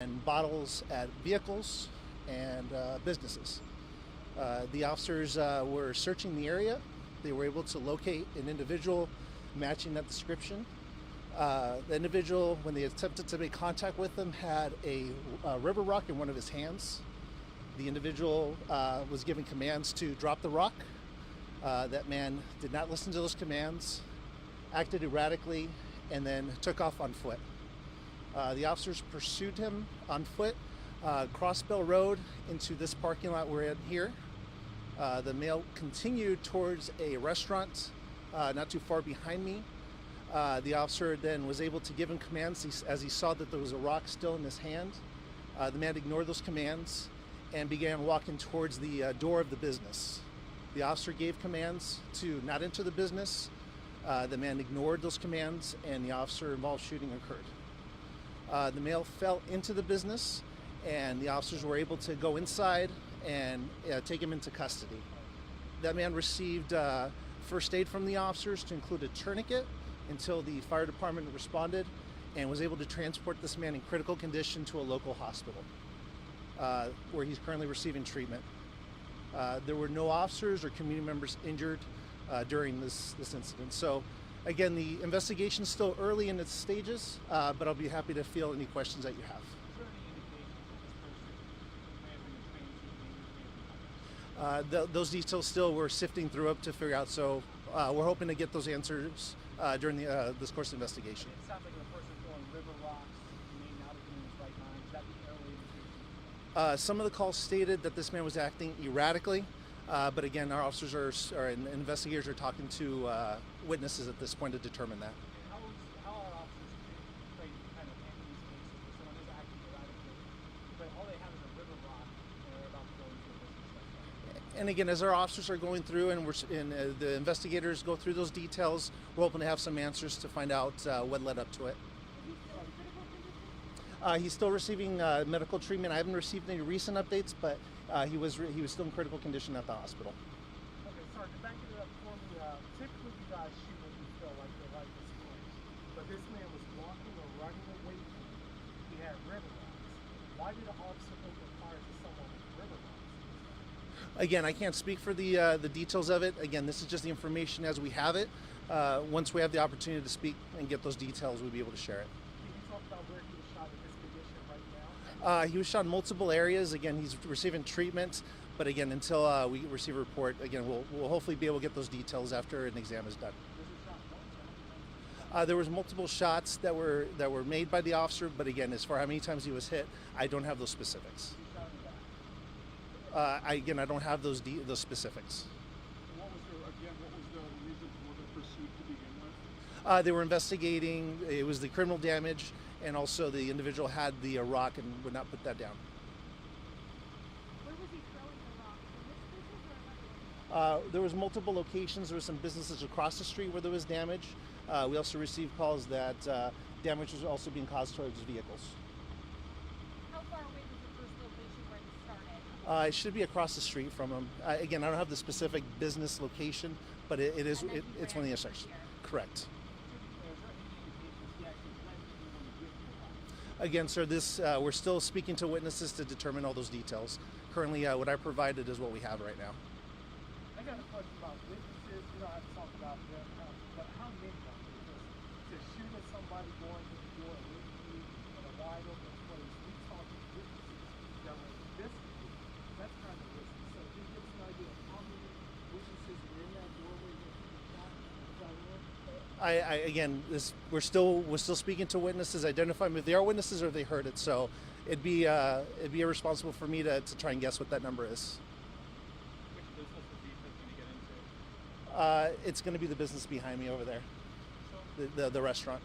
and bottles at vehicles and businesses. The officers were searching the area. They were able to locate an individual matching that description. The individual, when they attempted to make contact with him, had a river rock in one of his hands. The individual was given commands to drop the rock. That man did not listen to those commands, acted erratically, and then took off on foot. The officers pursued him on foot, crossed Bell Road into this parking lot we're in here. The male continued towards a restaurant not too far behind me. The officer then was able to give him commands as he saw that there was a rock still in his hand. The man ignored those commands and began walking towards the door of the business. The officer gave commands to not enter the business. The man ignored those commands, and the officer-involved shooting occurred. The male fell into the business, and the officers were able to go inside and take him into custody. That man received first aid from the officers to include a tourniquet until the fire department responded and was able to transport this man in critical condition to a local hospital where he's currently receiving treatment. There were no officers or community members injured during this incident. So again, the investigation is still early in its stages, but I'll be happy to field any questions that you have. Those details still we're sifting through up to figure out, so we're hoping to get those answers during this course of investigation. It sounds like the person throwing river rocks may not have been in his right mind. Is that the early indication? Some of the calls stated that this man was acting erratically, but again, our officers and investigators are talking to witnesses at this point to determine that. How are officers trained to kind of handle these cases where someone is acting erratically, but all they have is a river rock and they're about to go into a business like that? And again, as our officers are going through and the investigators go through those details, we're hoping to have some answers to find out what led up to it. He's still receiving medical treatment. I haven't received any recent updates, but he was still in critical condition at the hospital. Okay, sorry, to back it up for me, typically you guys shoot when you feel like your life is close, but this man was walking or running away from you. He had river rocks. Why did the officer open fire to someone with river rocks? Again, I can't speak for the details of it. Again, this is just the information as we have it. Once we have the opportunity to speak and get those details, we'll be able to share it. Can you talk about where he was shot in this condition right now? He was shot in multiple areas. Again, he's receiving treatment, but again, until we receive a report, again, we'll hopefully be able to get those details after an exam is done. Was he shot once or There was multiple shots that were made by the officer, but again, as far how many times he was hit, I don't have those specifics. he shot in the back? I don't have those specifics. What was the reason for the pursuit to begin with? They were investigating. It was the criminal damage, and also the individual had the rock and would not put that down. Where was he throwing the rock? In this business or another one? There was multiple locations. There were some businesses across the street where there was damage. We also received calls that damage was also being caused towards vehicles. How far away was the first location where he started? It should be across the street from him. Again, I don't have the specific business location, but it's And then he one of the ran intersections. here. Correct. Is there any indications he actually led anyone to get the rock? Again, sir, we're still speaking to witnesses to determine all those details. Currently, what I provided is what we have right now. I got a question about witnesses. We don't have to talk about them, but how many of them? Because to shoot at somebody going to the door with you in a wide open place, we talking witnesses that were investigating. That's kind of risky. So can you give us an idea of how many witnesses were in that doorway when he was shot? Is that real? Again, we're still speaking to witnesses, identifying if they are witnesses or if they heard it. So it'd be irresponsible for me to try and guess what that number is. Which business is he going to get into? It's going to be the business behind me over there, So, the restaurant.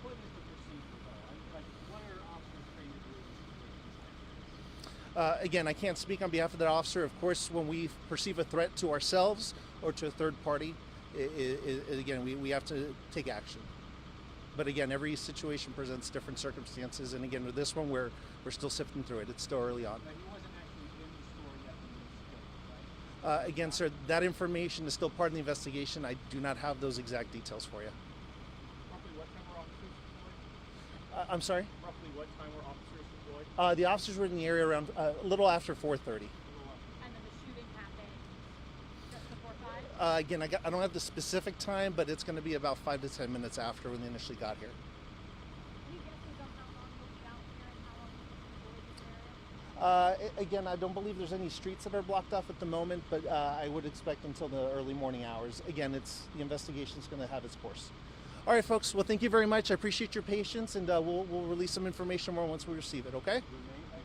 what is the procedure though? Like, what are officers trained to do in situations like this? Again, I can't speak on behalf of that officer. Of course, when we perceive a threat to ourselves or to a third party, again, we have to take action. But again, every situation presents different circumstances, and again, with this one, we're still sifting through it. It's still early on. But he wasn't actually in the store yet when he was killed, right? Again, sir, that information is still part of the investigation. I do not have those exact details for you. Roughly what time were officers deployed? I'm sorry? Roughly what time were officers deployed? like? The officers were in the area around a little after 4:30. And then the shooting happened just before 5? Again, I don't have the specific time, but it's going to be about 5 to 10 minutes after when they initially got here. Any guesses on how long you'll be out here and how long you can avoid this area? Again, I don't believe there's any streets that are blocked off at the moment, but I would expect until the early morning hours. Again, the investigation's going to have its course. All right, folks. Well, thank you very much. I appreciate your patience, and we'll release some information more once we receive it. Okay?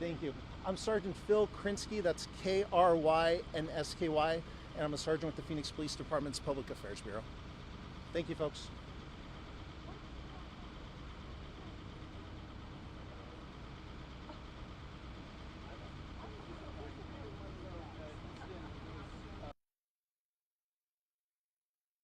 Thank you. I'm Sergeant Phil Krinsky. That's KRYNSKY, and I'm a sergeant with the Phoenix Police Department's Public Affairs Bureau. Thank you, folks.